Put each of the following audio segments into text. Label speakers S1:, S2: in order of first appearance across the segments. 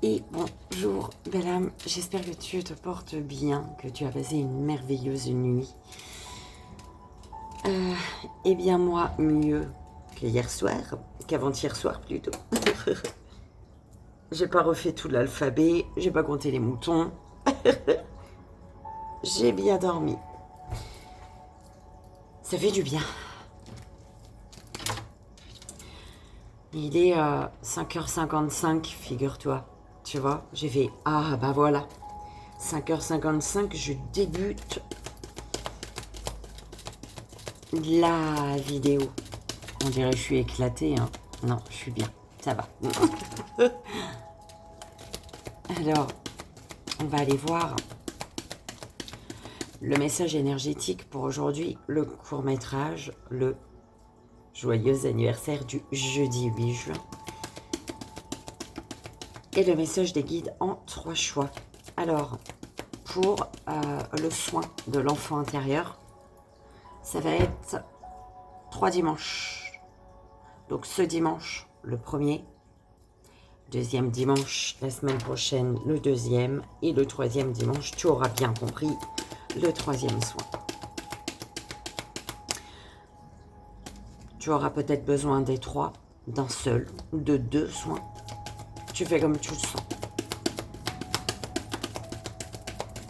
S1: Et bonjour, belle âme, j'espère que tu te portes bien, que tu as passé une merveilleuse nuit. Eh bien moi, mieux que hier soir, qu'avant-hier soir plutôt. J'ai pas refait tout l'alphabet, j'ai pas compté les moutons. J'ai bien dormi. Ça fait du bien. Il est 5h55, figure-toi. Tu vois, j'ai fait, ah bah voilà. 5h55, je débute la vidéo. On dirait que je suis éclatée, hein. Non, je suis bien, ça va. Alors, on va aller voir le message énergétique pour aujourd'hui, le court-métrage, le joyeux anniversaire du jeudi 8 juin. Et le message des guides en 3 choix. Alors, pour le soin de l'enfant intérieur, ça va être 3 dimanches. Donc ce dimanche, le premier. Deuxième dimanche, la semaine prochaine, le deuxième. Et le troisième dimanche, tu auras bien compris, le troisième soin. Tu auras peut-être besoin des 3, d'un seul, de 2 soins. Tu fais comme tu le sens.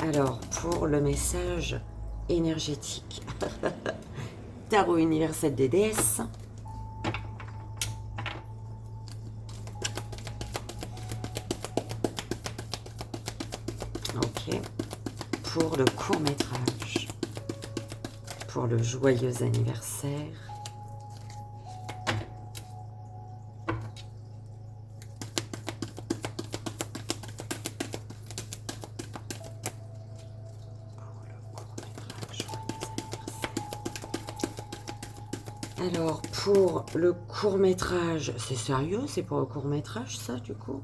S1: Alors, pour le message énergétique, Tarot universel des déesses. Ok. Pour le court-métrage, pour le joyeux anniversaire. Alors, pour le court-métrage, c'est sérieux? C'est pour le court-métrage, ça, du coup?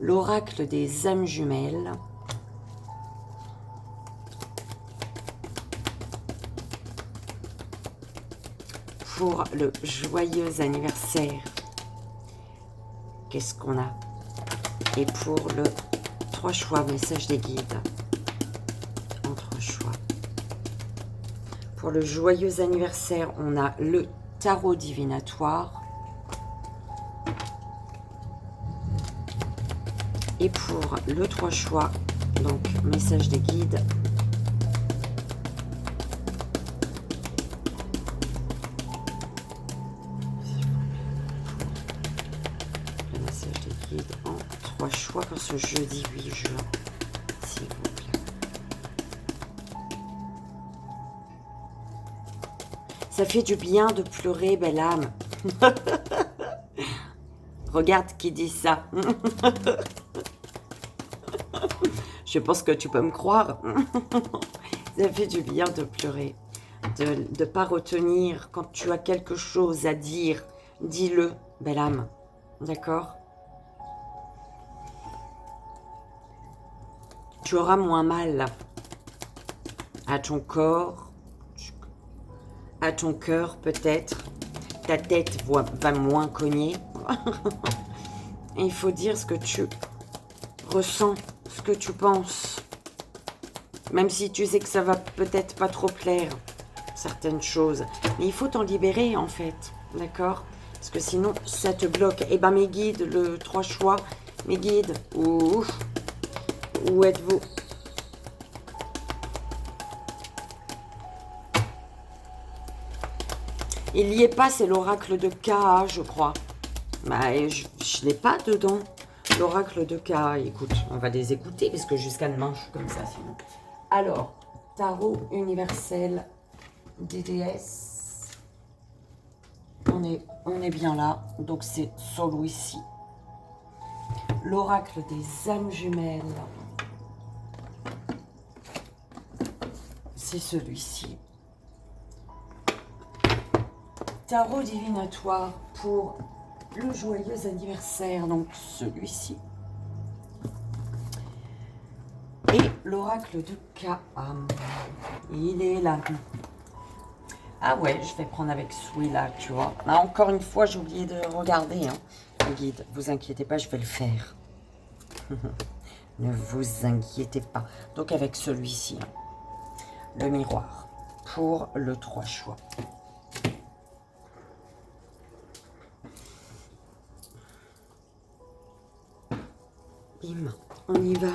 S1: L'oracle des âmes jumelles. Pour le joyeux anniversaire, qu'est-ce qu'on a? Et pour le 3 choix, message des guides. En 3 choix. Pour le joyeux anniversaire, on a le tarot divinatoire. Et pour le 3 choix, donc message des guides, le message des guides en 3 choix pour ce jeudi 8 juin, s'il vous plaît. Ça fait du bien de pleurer, belle âme. Regarde qui dit ça. Je pense que tu peux me croire. Ça fait du bien de pleurer. De ne pas retenir. Quand tu as quelque chose à dire, dis-le, belle âme. D'accord? Tu auras moins mal à ton corps, à ton cœur peut-être. Ta tête va moins cogner. Et il faut dire ce que tu ressens, ce que tu penses. Même si tu sais que ça va peut-être pas trop plaire, certaines choses. Mais il faut t'en libérer en fait, d'accord? Parce que sinon, ça te bloque. Eh ben mes guides, le 3 choix, mes guides, où êtes-vous? Il n'y est pas, c'est l'oracle de Ka, je crois. Bah, je ne l'ai pas dedans. L'oracle de Ka, écoute, on va les écouter, parce que jusqu'à demain, je suis comme ça, sinon. Alors, tarot universel des déesses. On est bien là, donc c'est celui-ci. L'oracle des âmes jumelles. C'est celui-ci. Tarot divinatoire pour le joyeux anniversaire, donc celui-ci. Et l'oracle de Ka. Il est là. Ah ouais, je vais prendre avec celui-là, tu vois. Là, encore une fois, j'ai oublié de regarder. Hein. les guides. Vous inquiétez pas, je vais le faire. Ne vous inquiétez pas. Donc avec celui-ci, hein, le miroir, pour le 3 choix. Bim, on y va.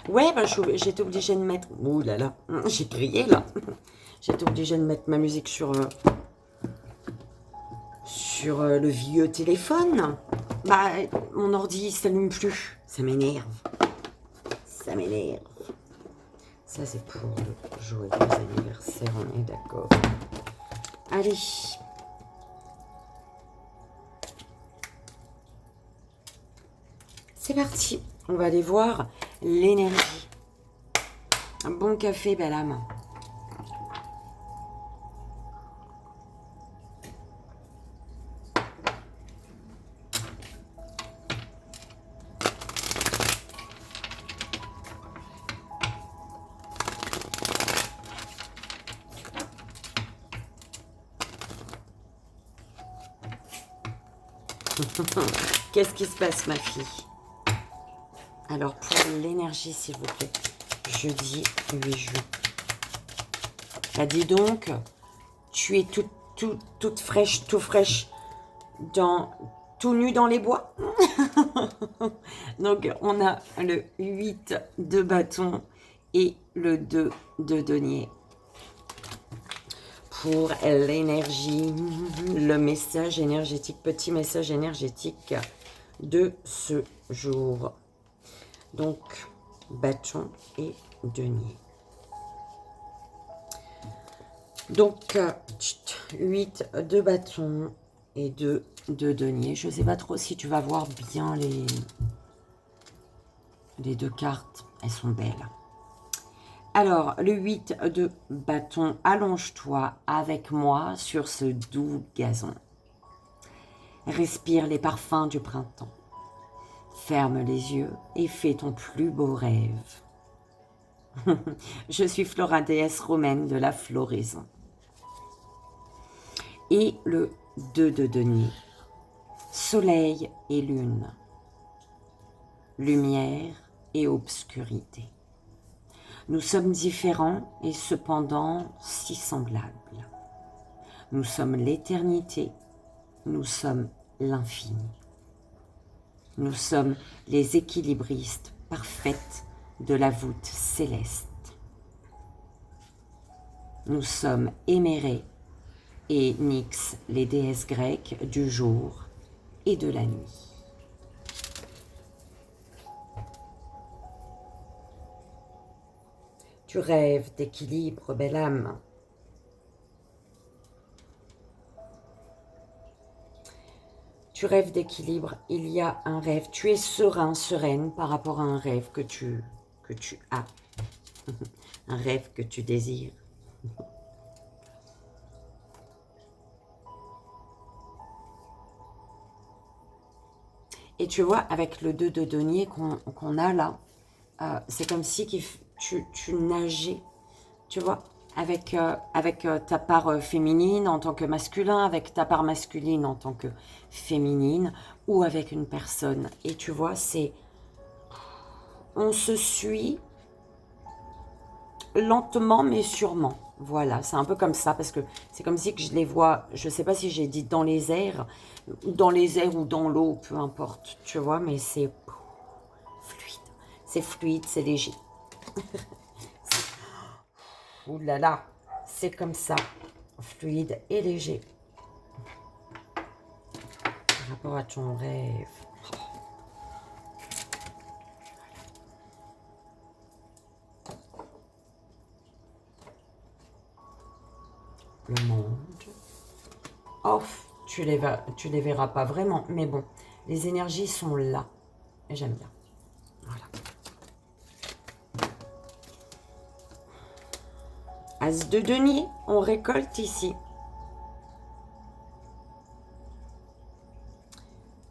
S1: Ouais, bah, j'étais obligée de mettre... Ouh là là, j'ai crié là. J'étais obligée de mettre ma musique sur le vieux téléphone. Bah, mon ordi ne s'allume plus. Ça m'énerve. Ça m'énerve. Ça, c'est pour le joyeux anniversaire, on est d'accord. Allez. C'est parti. On va aller voir l'énergie. Un bon café, belle âme. Qu'est-ce qui se passe, ma fille? Alors, pour l'énergie, s'il vous plaît, jeudi 8 juin. Bah, dis donc, tu es toute fraîche, tout fraîche, tout nu dans les bois. Donc, on a le 8 de bâton et le 2 de denier. Pour l'énergie, le message énergétique, petit message énergétique de ce jour. Donc, bâton et denier. Donc, 8 de bâton et 2 de denier. Je ne sais pas trop si tu vas voir bien les deux cartes. Elles sont belles. Alors, le 8 de bâton, allonge-toi avec moi sur ce doux gazon. Respire les parfums du printemps. Ferme les yeux et fais ton plus beau rêve. Je suis Flora, déesse romaine de la floraison. Et le 2 de denier, soleil et lune, lumière et obscurité. Nous sommes différents et cependant si semblables. Nous sommes l'éternité, nous sommes l'infini. Nous sommes les équilibristes parfaites de la voûte céleste. Nous sommes Émérée et Nyx, les déesses grecques du jour et de la nuit. Tu rêves d'équilibre, belle âme. Tu rêves d'équilibre, il y a un rêve. Tu es serein, sereine par rapport à un rêve que tu as. Un rêve que tu désires. Et tu vois, avec le 2 de denier qu'on a là, c'est comme si tu nageais, tu vois, avec ta part féminine en tant que masculin, avec ta part masculine en tant que féminine, ou avec une personne. Et tu vois, on se suit lentement mais sûrement. Voilà, c'est un peu comme ça, parce que c'est comme si que je les vois, je ne sais pas si j'ai dit dans les airs ou dans l'eau, peu importe, tu vois, mais c'est fluide, c'est léger. Ouh là là, c'est comme ça, fluide et léger. Par rapport à ton rêve. Le monde. Oh, tu les verras pas vraiment, mais bon, les énergies sont là. Et j'aime bien. Voilà. As de denier, on récolte ici.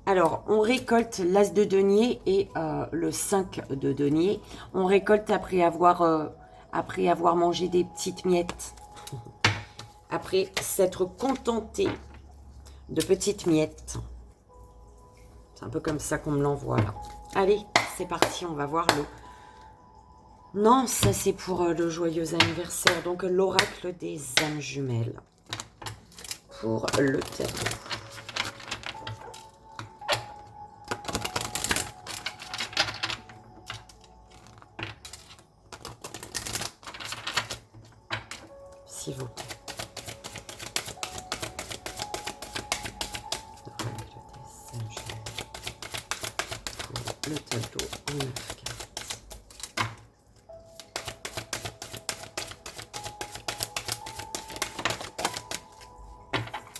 S1: Alors, on récolte l'as de denier et le 5 de denier. On récolte après avoir mangé des petites miettes. Après s'être contenté de petites miettes. C'est un peu comme ça qu'on me l'envoie là. Allez, c'est parti, on va voir le... Non, ça c'est pour le joyeux anniversaire. Donc l'oracle des âmes jumelles. Pour le tableau. S'il vous plaît. Le tableau en 9 cartes.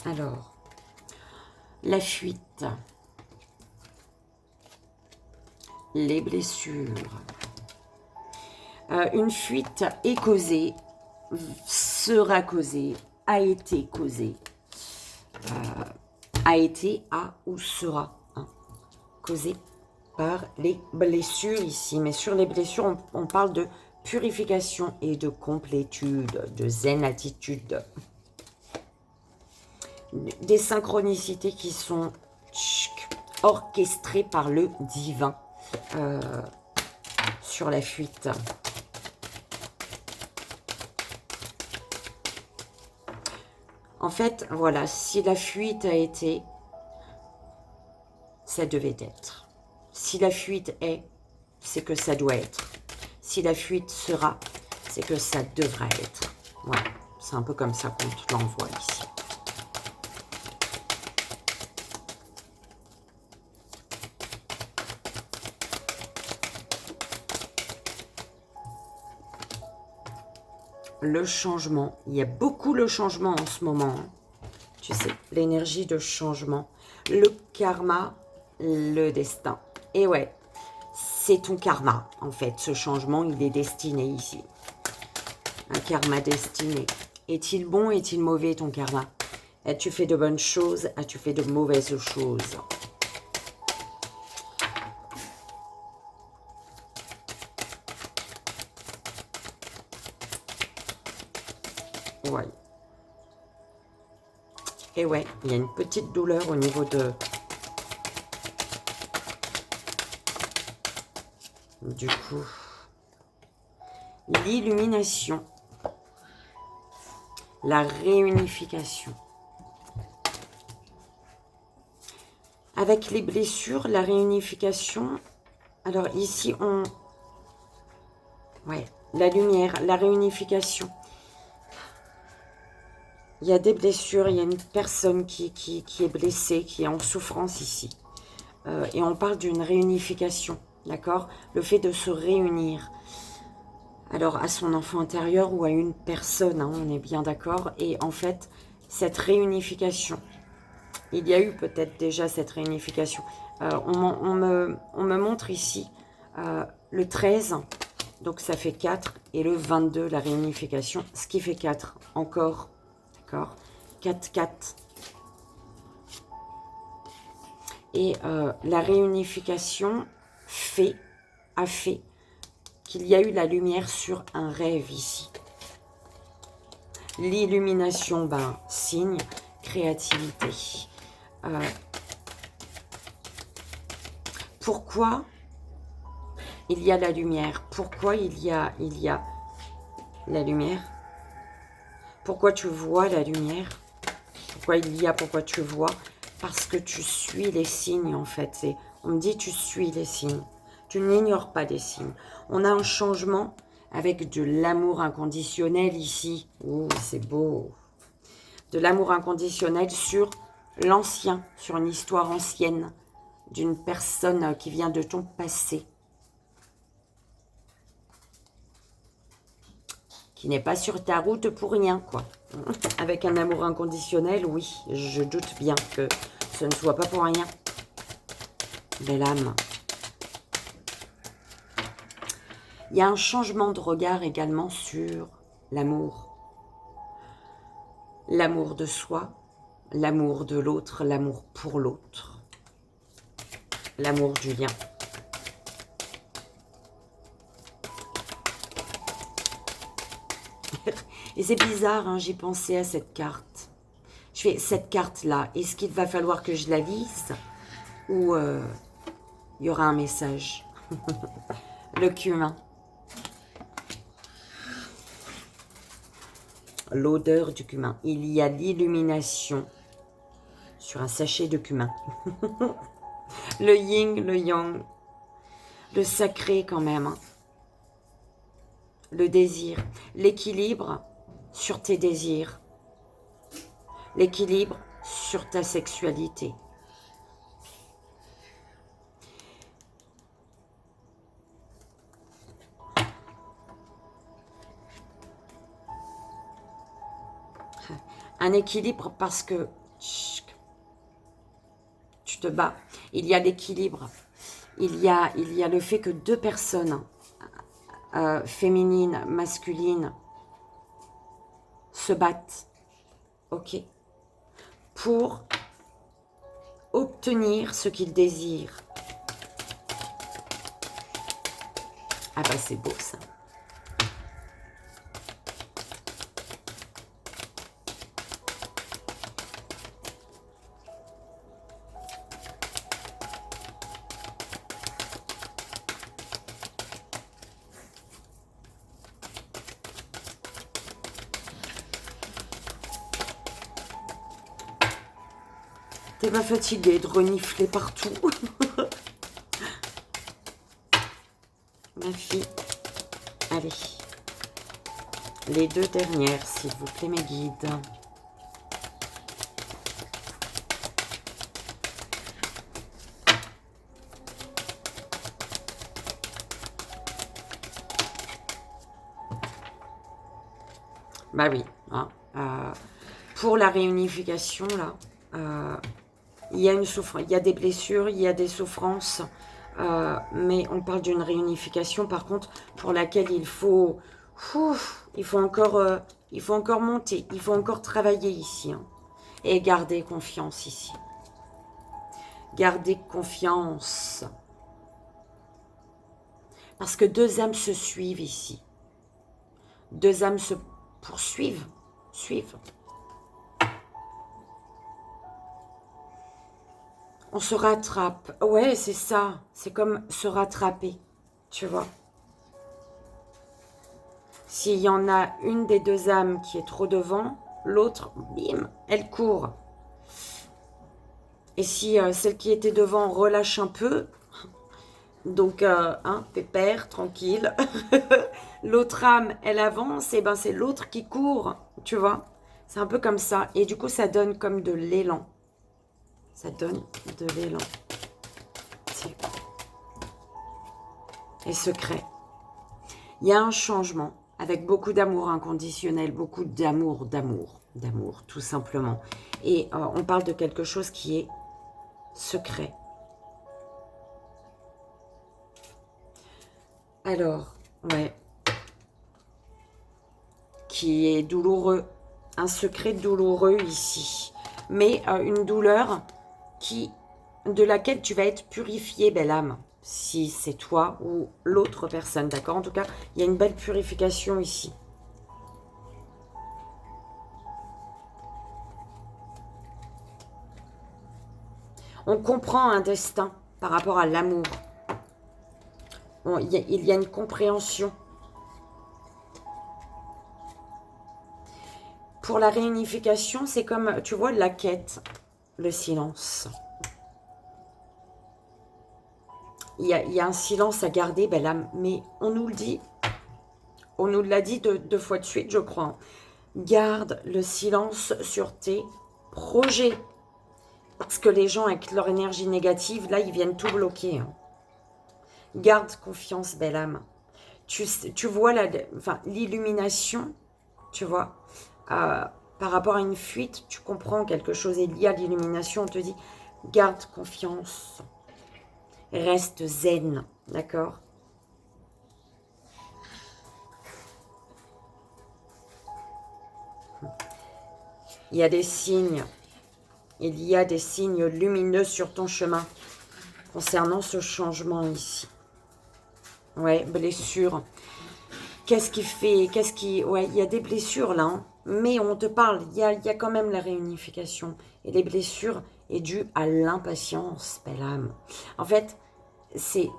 S1: Alors, la fuite, les blessures. Une fuite est causée, sera causée, a été causée, a ou sera causée par les blessures ici. Mais sur les blessures, on parle de purification et de complétude, de zen attitude. Des synchronicités qui sont orchestrées par le divin sur la fuite. En fait, voilà, si la fuite a été, ça devait être. Si la fuite est, c'est que ça doit être. Si la fuite sera, c'est que ça devra être. Voilà, c'est un peu comme ça qu'on te l'envoie ici. Le changement, il y a beaucoup le changement en ce moment. Hein. Tu sais, l'énergie de changement, le karma, le destin. Et ouais, c'est ton karma, en fait. Ce changement, il est destiné ici. Un karma destiné. Est-il bon, est-il mauvais, ton karma? As-tu fait de bonnes choses? As-tu fait de mauvaises choses? Ouais. Et ouais, il y a une petite douleur au niveau de... Du coup, l'illumination, la réunification. Avec les blessures, la réunification, alors ici on... Ouais, la lumière, la réunification. Il y a des blessures, il y a une personne qui est blessée, qui est en souffrance ici. Et on parle d'une réunification, d'accord? Le fait de se réunir. Alors, à son enfant intérieur ou à une personne, hein, on est bien d'accord. Et en fait, cette réunification, il y a eu peut-être déjà cette réunification. On me montre ici le 13, donc ça fait 4, et le 22, la réunification, ce qui fait 4 encore. D'accord, 4, 4. Et la réunification a fait qu'il y a eu la lumière sur un rêve ici. L'illumination, ben, signe, créativité. Pourquoi il y a la lumière? Pourquoi il y a la lumière? Pourquoi tu vois la lumière? Pourquoi tu vois? Parce que tu suis les signes, en fait. On me dit, tu suis les signes. Tu n'ignores pas des signes. On a un changement avec de l'amour inconditionnel ici. Oh, c'est beau. De l'amour inconditionnel sur l'ancien, sur une histoire ancienne d'une personne qui vient de ton passé. Qui n'est pas sur ta route pour rien, quoi. Avec un amour inconditionnel, oui, je doute bien que ce ne soit pas pour rien. Belle âme. Il y a un changement de regard également sur l'amour. L'amour de soi, l'amour de l'autre, l'amour pour l'autre. l'amour du lien. Et c'est bizarre, hein, j'ai pensé à cette carte. Je fais cette carte-là, est-ce qu'il va falloir que je la lise ou il y aura un message? Le cumin. L'odeur du cumin. Il y a l'illumination sur un sachet de cumin. Le yin, le yang. Le sacré quand même. Hein. Le désir. L'équilibre sur tes désirs. L'équilibre sur ta sexualité. Un équilibre parce que tu te bats. Il y a l'équilibre. Il y a le fait que deux personnes, féminines, masculines, se battent. Ok, pour obtenir ce qu'ils désirent. Ah bah c'est beau ça. T'es pas fatiguée de renifler partout? Ma fille. Allez. Les deux dernières, s'il vous plaît, mes guides. Bah oui. Hein, pour la réunification, là, il y a une souffrance, il y a des blessures, il y a des souffrances, mais on parle d'une réunification, par contre, pour laquelle il faut encore monter, il faut encore travailler ici, hein, et garder confiance ici. Garder confiance. Parce que deux âmes se suivent ici. Deux âmes se poursuivent, suivent. On se rattrape. Ouais, c'est ça. C'est comme se rattraper, tu vois. S'il y en a une des deux âmes qui est trop devant, l'autre, bim, elle court. Et si celle qui était devant relâche un peu, donc, hein, pépère, tranquille, l'autre âme, elle avance, et ben c'est l'autre qui court, tu vois. C'est un peu comme ça. Et du coup, ça donne comme de l'élan. Ça donne de l'élan. Et secret. Il y a un changement avec beaucoup d'amour inconditionnel, beaucoup d'amour, tout simplement. Et on parle de quelque chose qui est secret. Alors, ouais. Qui est douloureux. Un secret douloureux ici. Mais une douleur de laquelle tu vas être purifié, belle âme. Si c'est toi ou l'autre personne, d'accord? En tout cas, il y a une belle purification ici. On comprend un destin par rapport à l'amour. Il y a une compréhension. Pour la réunification, c'est comme, tu vois, la quête, le silence. Il y a un silence à garder, belle âme, mais on nous le dit. On nous l'a dit deux fois de suite, je crois. Garde le silence sur tes projets. Parce que les gens, avec leur énergie négative, là, ils viennent tout bloquer. Hein. Garde confiance, belle âme. Tu vois l'illumination, tu vois, par rapport à une fuite, tu comprends quelque chose. Et lié à l'illumination, on te dit, garde confiance. Reste zen, d'accord? Il y a des signes. Il y a des signes lumineux sur ton chemin. concernant ce changement ici. Ouais, blessure. Qu'est-ce qui fait... Ouais, il y a des blessures là, hein, mais on te parle, il y a quand même la réunification. Et les blessures est due à l'impatience, belle âme. En fait, c'est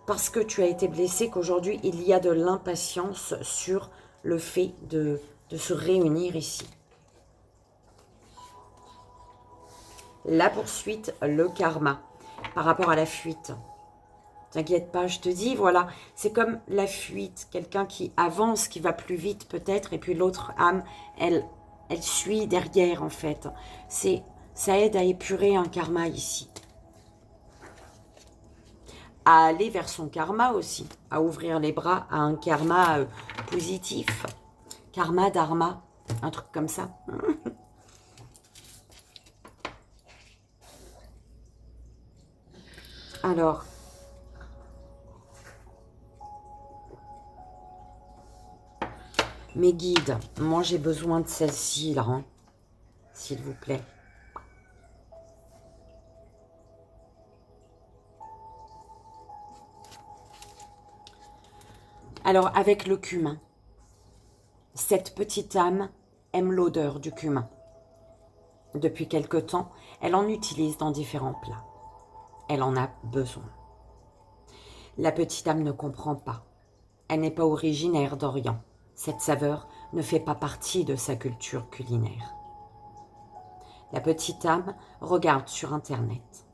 S1: parce que tu as été blessé qu'aujourd'hui, il y a de l'impatience sur le fait de se réunir ici. La poursuite, le karma, par rapport à la fuite. T'inquiète pas, je te dis, voilà, c'est comme la fuite, quelqu'un qui avance, qui va plus vite peut-être, et puis l'autre âme, elle suit derrière en fait. Ça aide à épurer un karma ici. À aller vers son karma aussi, à ouvrir les bras à un karma positif. Karma, dharma, un truc comme ça. Alors, mes guides, moi j'ai besoin de celle-ci là, hein, s'il vous plaît. Alors, avec le cumin, cette petite âme aime l'odeur du cumin. Depuis quelque temps, elle en utilise dans différents plats. Elle en a besoin. La petite âme ne comprend pas. Elle n'est pas originaire d'Orient. Cette saveur ne fait pas partie de sa culture culinaire. La petite âme regarde sur Internet.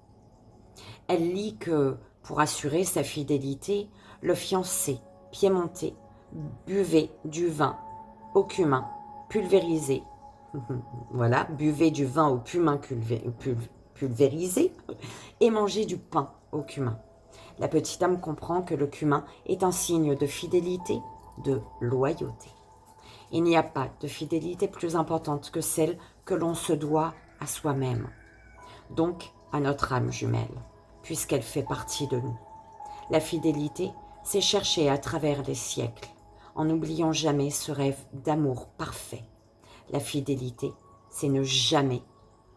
S1: Elle lit que, pour assurer sa fidélité, le fiancé piémontais buvait du vin au cumin pulvérisé. Voilà, buvait du vin au cumin pulvérisé et mangeait du pain au cumin. La petite âme comprend que le cumin est un signe de fidélité, de loyauté. Il n'y a pas de fidélité plus importante que celle que l'on se doit à soi-même, donc à notre âme jumelle, puisqu'elle fait partie de nous. La fidélité, c'est chercher à travers les siècles, en n'oubliant jamais ce rêve d'amour parfait. La fidélité, c'est ne jamais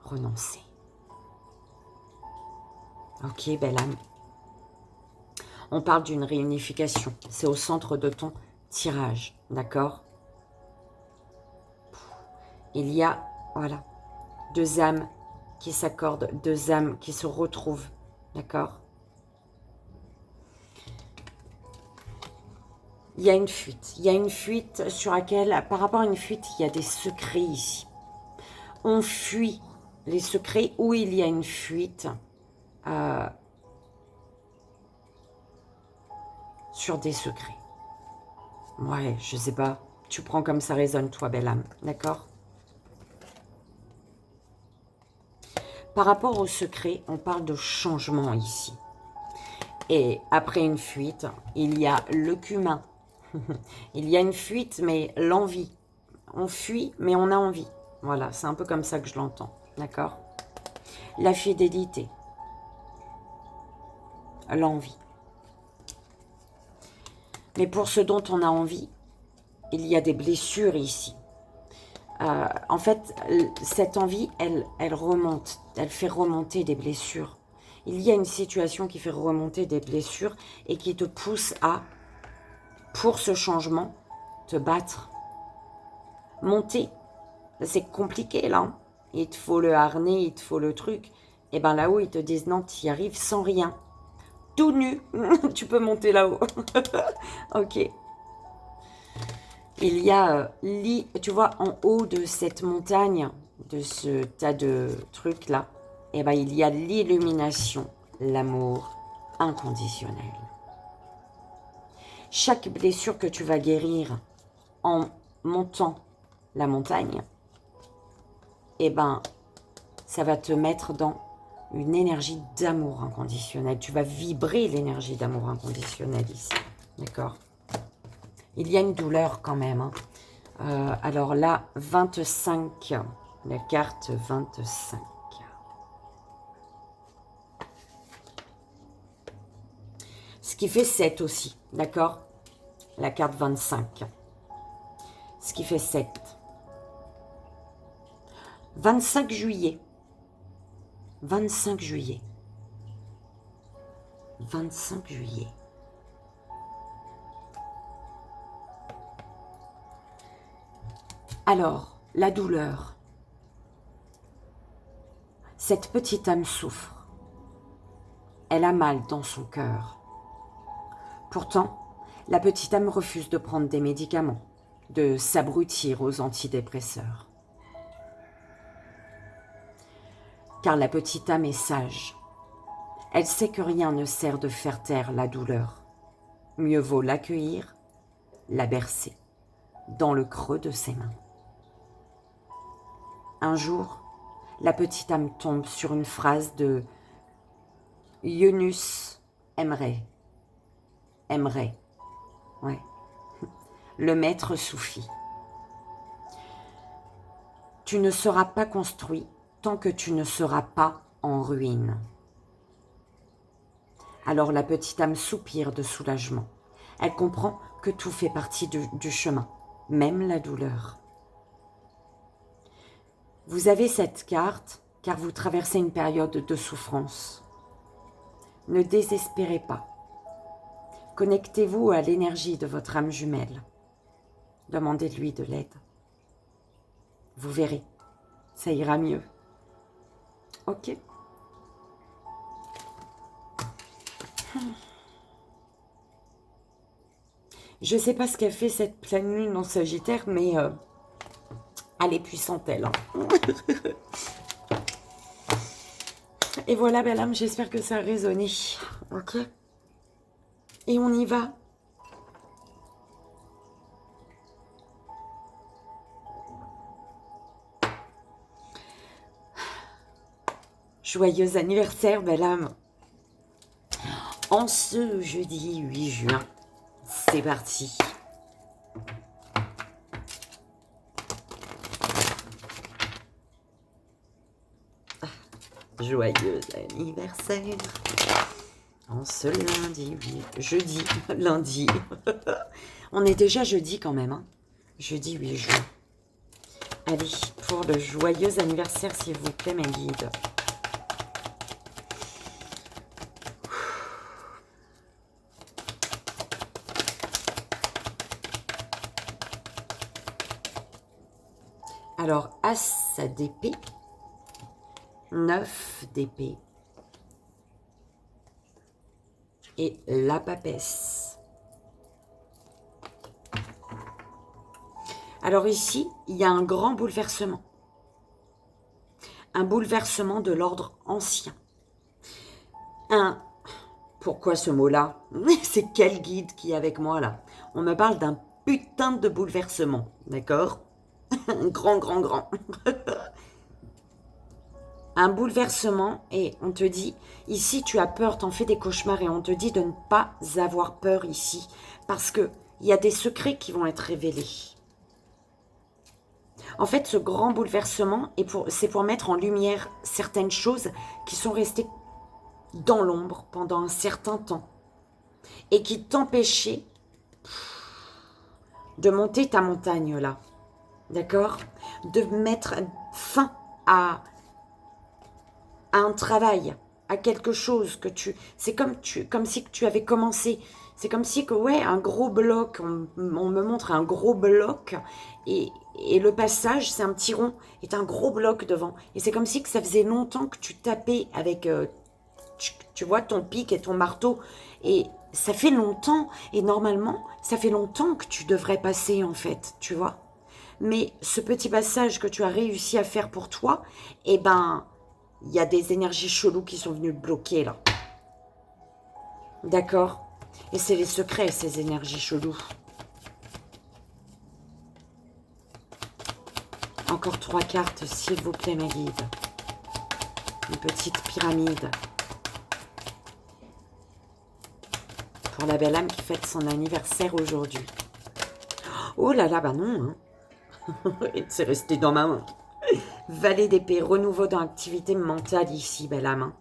S1: renoncer. Ok, belle âme. On parle d'une réunification. C'est au centre de ton tirage, d'accord? Il y a, voilà, deux âmes qui s'accordent, deux âmes qui se retrouvent, d'accord? Il y a une fuite. Il y a une fuite sur laquelle, par rapport à une fuite, il y a des secrets ici. On fuit les secrets où il y a une fuite sur des secrets. Ouais, je sais pas. Tu prends comme ça résonne, toi, belle âme. D'accord? Par rapport au secret, on parle de changement ici. Et après une fuite, il y a le cumin. Il y a une fuite, mais l'envie. On fuit, mais on a envie. Voilà, c'est un peu comme ça que je l'entends. D'accord? La fidélité. L'envie. Mais pour ce dont on a envie, il y a des blessures ici. En fait, cette envie, elle remonte. Elle fait remonter des blessures. Il y a une situation qui fait remonter des blessures et qui te pousse à, pour ce changement, te battre. Monter. C'est compliqué, là. Hein. Il te faut le harnais, il te faut le truc. Et bien là-haut, ils te disent non, tu y arrives sans rien. Tout nu. Tu peux monter là-haut. Ok. Il y a, tu vois, en haut de cette montagne, de ce tas de trucs-là, eh ben, il y a l'illumination, l'amour inconditionnel. Chaque blessure que tu vas guérir en montant la montagne, eh ben, ça va te mettre dans une énergie d'amour inconditionnel. Tu vas vibrer l'énergie d'amour inconditionnel ici. D'accord? Il y a une douleur quand même. Hein. Alors là, 25. La carte 25. Ce qui fait 7 aussi. D'accord? La carte 25. Ce qui fait 7. 25 juillet. 25 juillet. 25 juillet. Alors, la douleur. Cette petite âme souffre. Elle a mal dans son cœur. Pourtant, la petite âme refuse de prendre des médicaments, de s'abrutir aux antidépresseurs. Car la petite âme est sage. Elle sait que rien ne sert de faire taire la douleur. Mieux vaut l'accueillir, la bercer, dans le creux de ses mains. Un jour, la petite âme tombe sur une phrase de Yunus Emre. Emre, ouais, le maître soufi. Tu ne seras pas construit tant que tu ne seras pas en ruine. Alors la petite âme soupire de soulagement. Elle comprend que tout fait partie du chemin, même la douleur. Vous avez cette carte car vous traversez une période de souffrance. Ne désespérez pas. Connectez-vous à l'énergie de votre âme jumelle. Demandez-lui de l'aide. Vous verrez, ça ira mieux. Ok. Je ne sais pas ce qu'a fait cette pleine lune en Sagittaire, mais elle est puissante, elle. Hein. Et voilà, belle âme, j'espère que ça a résonné. Ok. Et on y va. Joyeux anniversaire, belle âme. En ce jeudi 8 juin, c'est parti. Joyeux anniversaire. En ce lundi, jeudi, lundi. On est déjà jeudi quand même, hein. Jeudi 8 juin. Allez, pour le joyeux anniversaire, s'il vous plaît, mes guides. Alors, As d'épée, 9 d'épée et la papesse. Alors ici, il y a un grand bouleversement. Un bouleversement de l'ordre ancien. Pourquoi ce mot-là? C'est quel guide qui est avec moi là? On me parle d'un putain de bouleversement, d'accord? Grand. Un bouleversement et on te dit, ici tu as peur, t'en fais des cauchemars et on te dit de ne pas avoir peur ici parce qu'il y a des secrets qui vont être révélés. En fait, ce grand bouleversement, c'est pour mettre en lumière certaines choses qui sont restées dans l'ombre pendant un certain temps et qui t'empêchaient de monter ta montagne là. D'accord? De mettre fin à un travail, à quelque chose que tu... C'est comme si tu avais commencé. C'est comme si que, ouais, un gros bloc, on me montre un gros bloc et le passage, c'est un petit rond et un gros bloc devant. Et c'est comme si que ça faisait longtemps que tu tapais avec, tu vois, ton pic et ton marteau. Et ça fait longtemps. Et normalement, ça fait longtemps que tu devrais passer, en fait, tu vois. Mais ce petit passage que tu as réussi à faire pour toi, eh ben, il y a des énergies cheloues qui sont venues bloquer là. D'accord? Et c'est les secrets, ces énergies cheloues. Encore 3 cartes, s'il vous plaît, ma guide. Une petite pyramide. Pour la belle âme qui fête son anniversaire aujourd'hui. Oh là là, bah non, hein. C'est resté dans ma main. Valet d'épée, renouveau dans l'activité mentale ici, belle âme.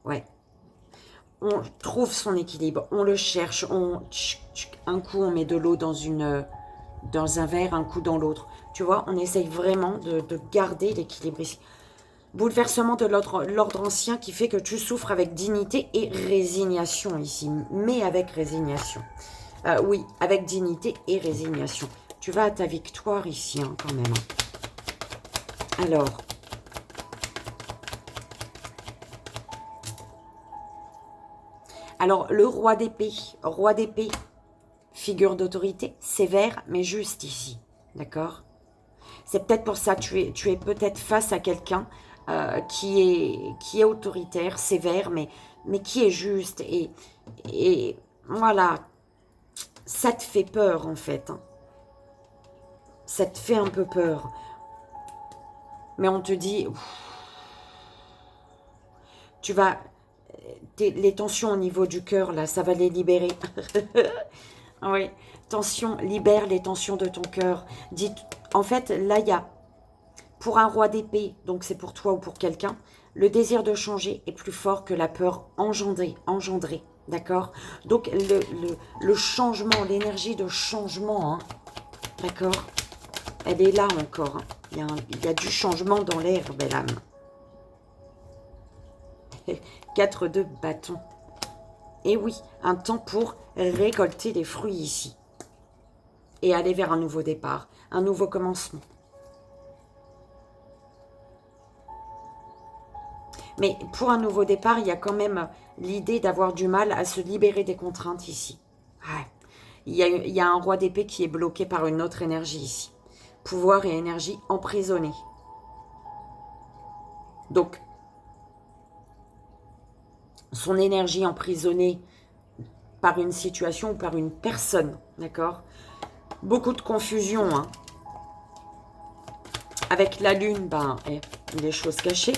S1: Ouais. On trouve son équilibre, on le cherche, un coup on met de l'eau dans un verre, un coup dans l'autre. Tu vois, on essaye vraiment de garder l'équilibre ici. Bouleversement de l'ordre ancien qui fait que tu souffres avec dignité et résignation ici. Mais avec résignation. Oui, avec dignité et résignation. Tu vas à ta victoire ici, hein, quand même. Alors, le roi d'épée, figure d'autorité, sévère, mais juste ici. D'accord? C'est peut-être pour ça, tu es peut-être face à quelqu'un qui est autoritaire, sévère, mais qui est juste. Et voilà, ça te fait peur en fait. Hein. Ça te fait un peu peur. Mais on te dit, tu vas, les tensions au niveau du cœur, là, ça va les libérer. Oui, tension, libère les tensions de ton cœur. En fait, là, il y a, pour un roi d'épée, donc c'est pour toi ou pour quelqu'un, le désir de changer est plus fort que la peur engendrée. D'accord? Donc, le changement, l'énergie de changement, hein, d'accord? Elle est là encore. Hein. Il y a du changement dans l'air, belle âme. 4 de bâton. Et oui, un temps pour récolter les fruits ici. Et aller vers un nouveau départ, un nouveau commencement. Mais pour un nouveau départ, il y a quand même l'idée d'avoir du mal à se libérer des contraintes ici. Ouais. Il y a un roi d'épée qui est bloqué par une autre énergie ici. Pouvoir et énergie emprisonnés. Donc, son énergie emprisonnée par une situation ou par une personne, d'accord? Beaucoup de confusion, hein. Avec la lune, ben, des choses cachées.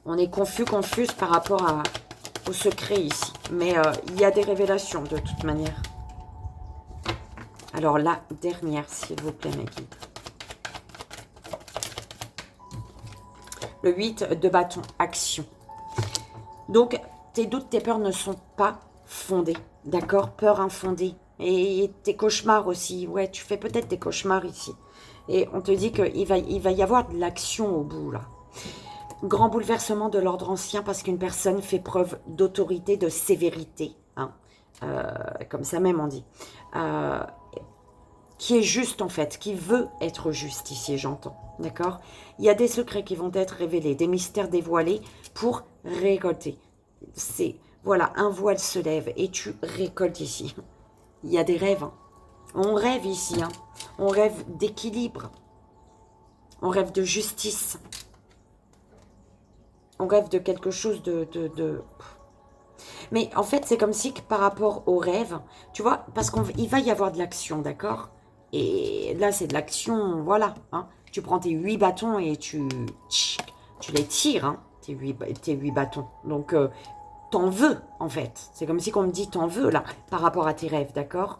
S1: On est confuse par rapport au secret ici. Mais il y a des révélations de toute manière. Alors la dernière, s'il vous plaît, Maggie. Le 8 de bâton, action. Donc, tes doutes, tes peurs ne sont pas fondées. D'accord? Peur infondée. Et tes cauchemars aussi. Ouais, tu fais peut-être des cauchemars ici. Et on te dit qu'il va y avoir de l'action au bout, là. Grand bouleversement de l'ordre ancien parce qu'une personne fait preuve d'autorité, de sévérité. Hein. Comme ça même, on dit. Qui est juste, en fait. Qui veut être juste ici, j'entends. D'accord? Il y a des secrets qui vont être révélés, des mystères dévoilés pour récolter. C'est, voilà, un voile se lève et tu récoltes ici. Il y a des rêves. Hein. On rêve ici. Hein. On rêve d'équilibre. On rêve de justice. On rêve de quelque chose de... Mais en fait, c'est comme si que par rapport au rêve, tu vois, parce qu'il va y avoir de l'action, d'accord? Et là, c'est de l'action, voilà. Hein. Tu prends tes 8 bâtons et tu les tires, hein, tes 8 bâtons. Donc, t'en veux, en fait. C'est comme si qu'on me dit t'en veux, là, par rapport à tes rêves, d'accord?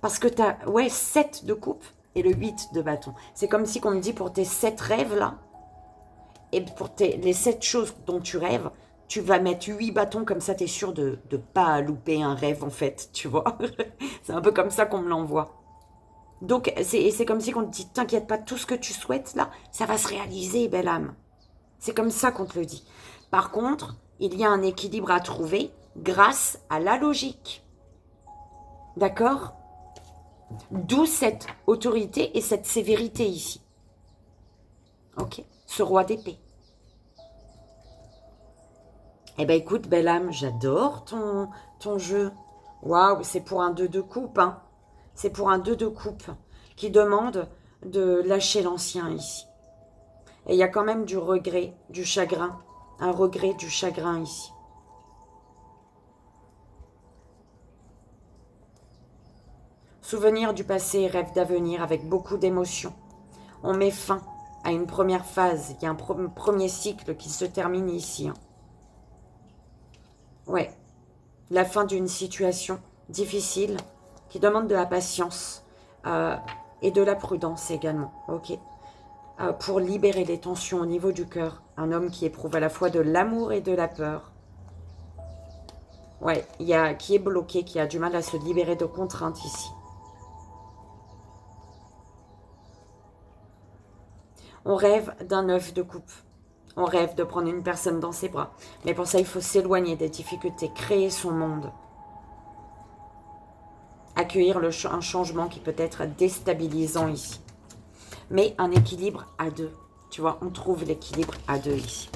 S1: Parce que tu as, ouais, 7 de coupe et le 8 de bâton. C'est comme si qu'on me dit pour tes 7 rêves, là, et pour les 7 choses dont tu rêves, tu vas mettre 8 bâtons, comme ça, tu es sûr de ne pas louper un rêve, en fait, tu vois. C'est un peu comme ça qu'on me l'envoie. Donc, c'est comme si on te dit, t'inquiète pas, tout ce que tu souhaites, là, ça va se réaliser, belle âme. C'est comme ça qu'on te le dit. Par contre, il y a un équilibre à trouver grâce à la logique. D'accord? D'où cette autorité et cette sévérité ici. Ok? Ce roi d'épée. Eh ben écoute, belle âme, j'adore ton jeu. Waouh, c'est pour un 2 de coupe, hein. C'est pour un 2 de coupe qui demande de lâcher l'ancien ici. Et il y a quand même du regret, du chagrin. Un regret, du chagrin ici. Souvenir du passé et rêve d'avenir avec beaucoup d'émotions. On met fin à une première phase. Il y a un premier cycle qui se termine ici. Hein. Ouais. La fin d'une situation difficile qui demande de la patience et de la prudence également. Ok. Pour libérer les tensions au niveau du cœur. Un homme qui éprouve à la fois de l'amour et de la peur. Ouais, qui est bloqué, qui a du mal à se libérer de contraintes ici. On rêve d'un œuf de coupe. On rêve de prendre une personne dans ses bras. Mais pour ça, il faut s'éloigner des difficultés, créer son monde. Accueillir un changement qui peut être déstabilisant ici. Mais un équilibre à deux. Tu vois, on trouve l'équilibre à deux ici.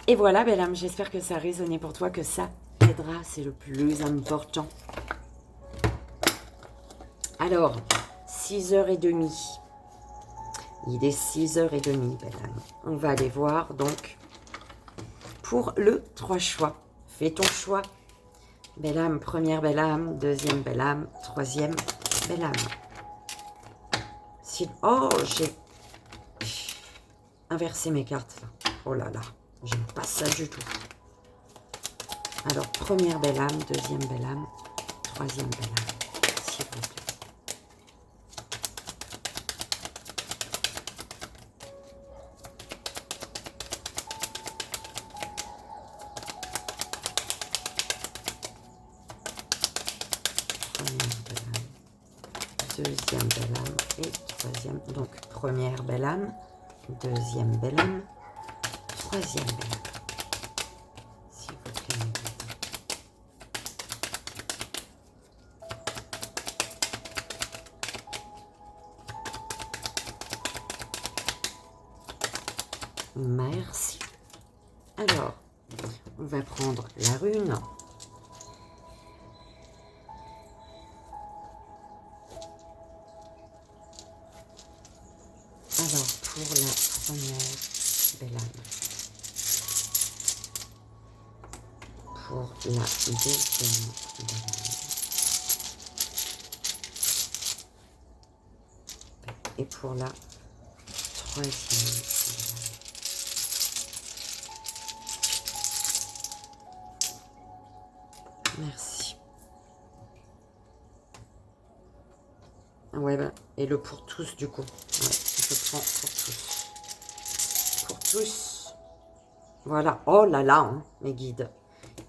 S1: Et voilà, belle âme, j'espère que ça a résonné pour toi, que ça t'aidera, c'est le plus important. Alors, 6h30. Il est 6h30, belle âme. On va aller voir, donc, pour le 3 choix. Fais ton choix. Belle âme, première belle âme, deuxième belle âme, troisième belle âme. Oh, j'ai inversé mes cartes, là. Oh là là. J'aime pas ça du tout. Alors, première belle âme, deuxième belle âme, troisième belle âme, s'il vous plaît. Première belle âme, deuxième belle âme et troisième. Donc, première belle âme, deuxième belle âme, troisième belle âme. S'il vous plaît. Merci. Alors, on va prendre la rune. Alors, pour la première belle âme. Pour la deuxième belle âme. Et pour la troisième belle âme. Merci. Ouais, ben, et le pour tous, du coup. Ouais, je prends pour tous. Pour tous. Voilà. Oh là là, hein, mes guides.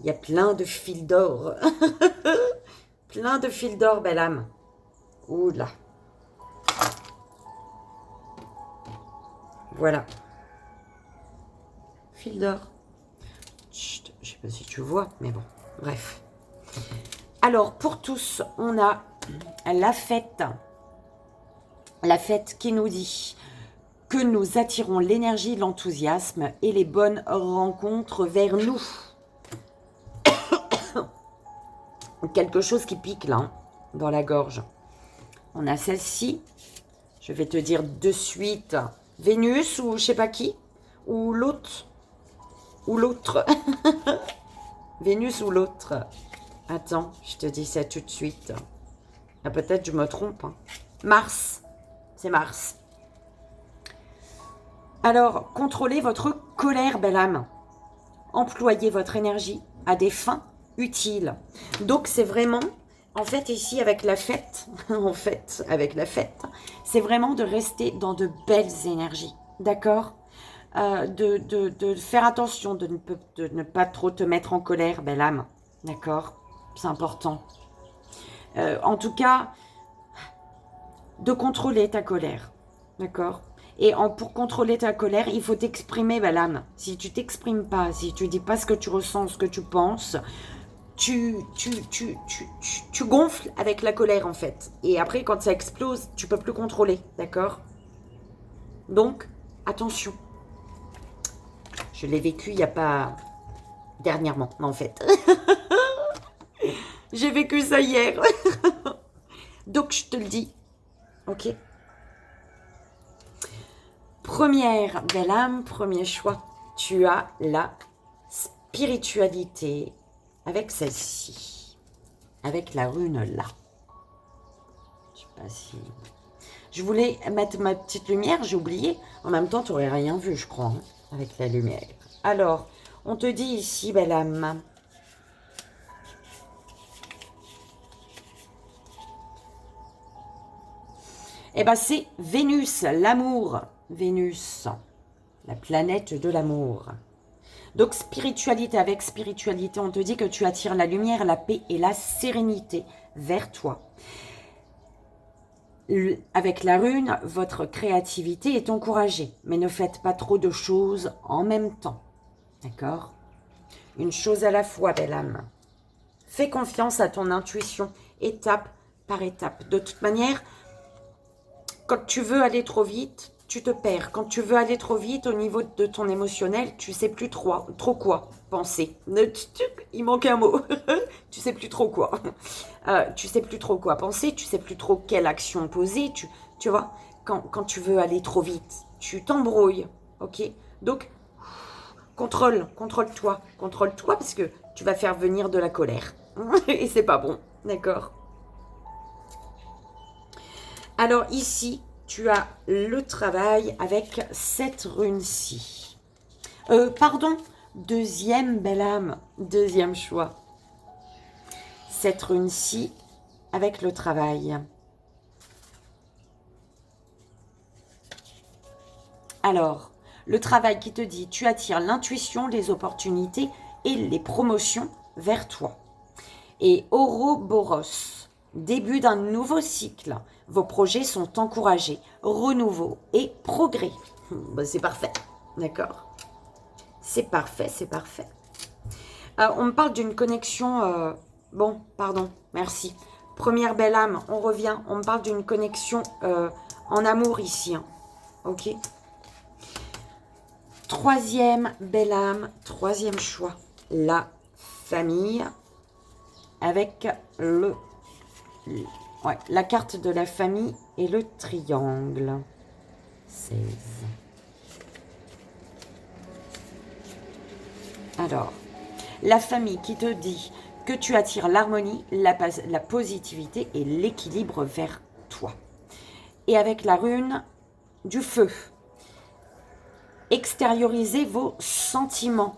S1: Il y a plein de fils d'or. Plein de fils d'or, belle âme. Ouh là. Voilà. Fil d'or. Chut, je sais pas si tu vois, mais bon. Bref. Alors, pour tous, on a la fête. La fête qui nous dit que nous attirons l'énergie, l'enthousiasme et les bonnes rencontres vers nous. Quelque chose qui pique là, hein, dans la gorge. On a celle-ci. Je vais te dire de suite Vénus ou je sais pas qui. Ou l'autre. Ou l'autre. Vénus ou l'autre. Attends, je te dis ça tout de suite. Ah, peut-être je me trompe. Hein. Mars. C'est Mars. Alors, contrôlez votre colère, belle âme. Employez votre énergie à des fins utiles. Donc, c'est vraiment, en fait, ici, avec la fête, c'est vraiment de rester dans de belles énergies. D'accord ? De faire attention, de ne pas trop te mettre en colère, belle âme. D'accord ? C'est important. En tout cas, de contrôler ta colère. D'accord ? Et pour contrôler ta colère, il faut t'exprimer, belle âme. Si tu t'exprimes pas, si tu dis pas ce que tu ressens, ce que tu penses, tu gonfles avec la colère, en fait. Et après, quand ça explose, tu peux plus contrôler. D'accord ? Donc, attention. Je l'ai vécu il n'y a pas... dernièrement, en fait. J'ai vécu ça hier. Donc, je te le dis. Ok ? Première belle âme, premier choix. Tu as la spiritualité avec celle-ci. Avec la rune là. Je sais pas si... Je voulais mettre ma petite lumière, j'ai oublié. En même temps, tu n'aurais rien vu, je crois, hein, avec la lumière. Alors, on te dit ici, belle âme... Eh bien, c'est Vénus, l'amour. Vénus, la planète de l'amour. Donc, spiritualité, avec spiritualité, on te dit que tu attires la lumière, la paix et la sérénité vers toi. Avec la rune, votre créativité est encouragée, mais ne faites pas trop de choses en même temps. D'accord? Une chose à la fois, belle âme. Fais confiance à ton intuition, étape par étape. De toute manière, quand tu veux aller trop vite, tu te perds. Quand tu veux aller trop vite au niveau de ton émotionnel, tu sais plus trop quoi penser. Il manque un mot. Tu sais plus trop quoi. Tu sais plus trop quoi penser, tu sais plus trop quelle action poser. Tu vois, quand tu veux aller trop vite, tu t'embrouilles. Ok? Donc, contrôle-toi parce que tu vas faire venir de la colère. Et c'est pas bon. D'accord? Alors ici, tu as le travail avec cette rune-ci. Pardon, deuxième belle âme, deuxième choix. Cette rune-ci avec le travail. Alors, le travail qui te dit, tu attires l'intuition, les opportunités et les promotions vers toi. Et Ouroboros, début d'un nouveau cycle. Vos projets sont encouragés. Renouveau et progrès. Ben, c'est parfait. D'accord? C'est parfait, c'est parfait. On me parle d'une connexion... bon, pardon, merci. Première belle âme, on revient. On me parle d'une connexion en amour ici. Hein. Ok? Troisième belle âme, troisième choix. La famille avec la carte de la famille et le triangle. 16. Alors, la famille qui te dit que tu attires l'harmonie, la positivité et l'équilibre vers toi. Et avec la rune du feu, extériorisez vos sentiments.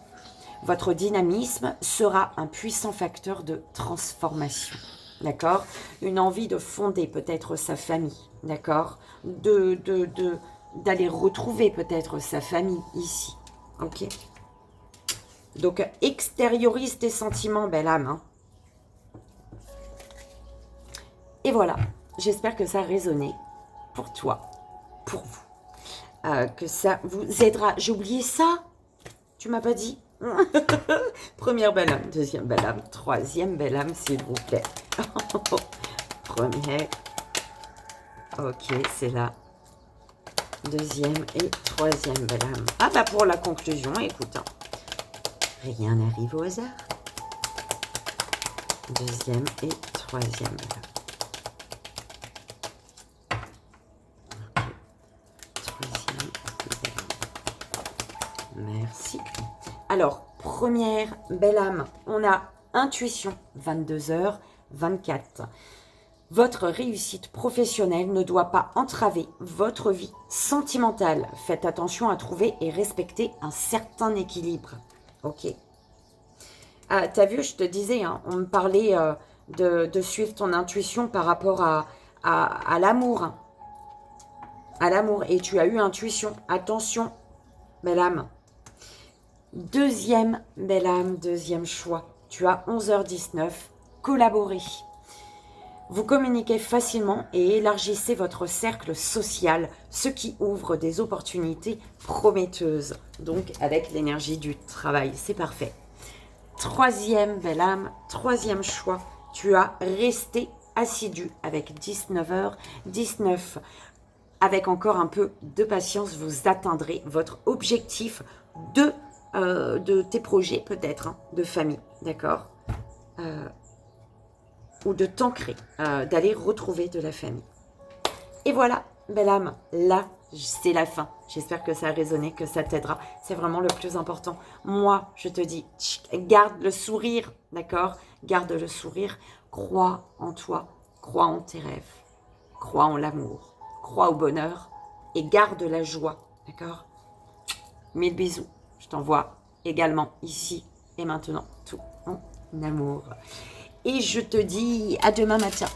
S1: Votre dynamisme sera un puissant facteur de transformation. D'accord? Une envie de fonder peut-être sa famille. D'accord? D'aller retrouver peut-être sa famille ici. Ok? Donc, extériorise tes sentiments, belle âme. Hein. Et voilà. J'espère que ça a résonné pour toi, pour vous. Que ça vous aidera. J'ai oublié ça? Tu m'as pas dit? Première belle âme, deuxième belle âme, troisième belle âme, s'il vous plaît. Première. Ok, c'est là. Deuxième et troisième belle âme. Ah bah pour la conclusion, écoute. Hein. Rien n'arrive au hasard. Deuxième et troisième belle âme. Troisième belle âme. Merci. Alors, première belle âme, on a intuition, 22h24. Votre réussite professionnelle ne doit pas entraver votre vie sentimentale. Faites attention à trouver et respecter un certain équilibre. Ok. Ah, t'as vu, je te disais, hein, on me parlait de suivre ton intuition par rapport à l'amour. Hein. À l'amour. Et tu as eu intuition. Attention, belle âme. Deuxième belle âme, deuxième choix. Tu as 11h19. Collaborer. Vous communiquez facilement et élargissez votre cercle social, ce qui ouvre des opportunités prometteuses. Donc, avec l'énergie du travail, c'est parfait. Troisième belle âme, troisième choix. Tu as resté assidu avec 19h19. Avec encore un peu de patience, vous atteindrez votre objectif de tes projets peut-être, hein, de famille, d'accord, ou de t'ancrer, d'aller retrouver de la famille. Et voilà, belle âme, là, c'est la fin. J'espère que ça a résonné, que ça t'aidera. C'est vraiment le plus important. Moi, je te dis, garde le sourire, d'accord? Garde le sourire. Crois en toi, crois en tes rêves, crois en l'amour, crois au bonheur et garde la joie, d'accord? Mille bisous. Je t'envoie également ici et maintenant tout mon amour. Et je te dis à demain matin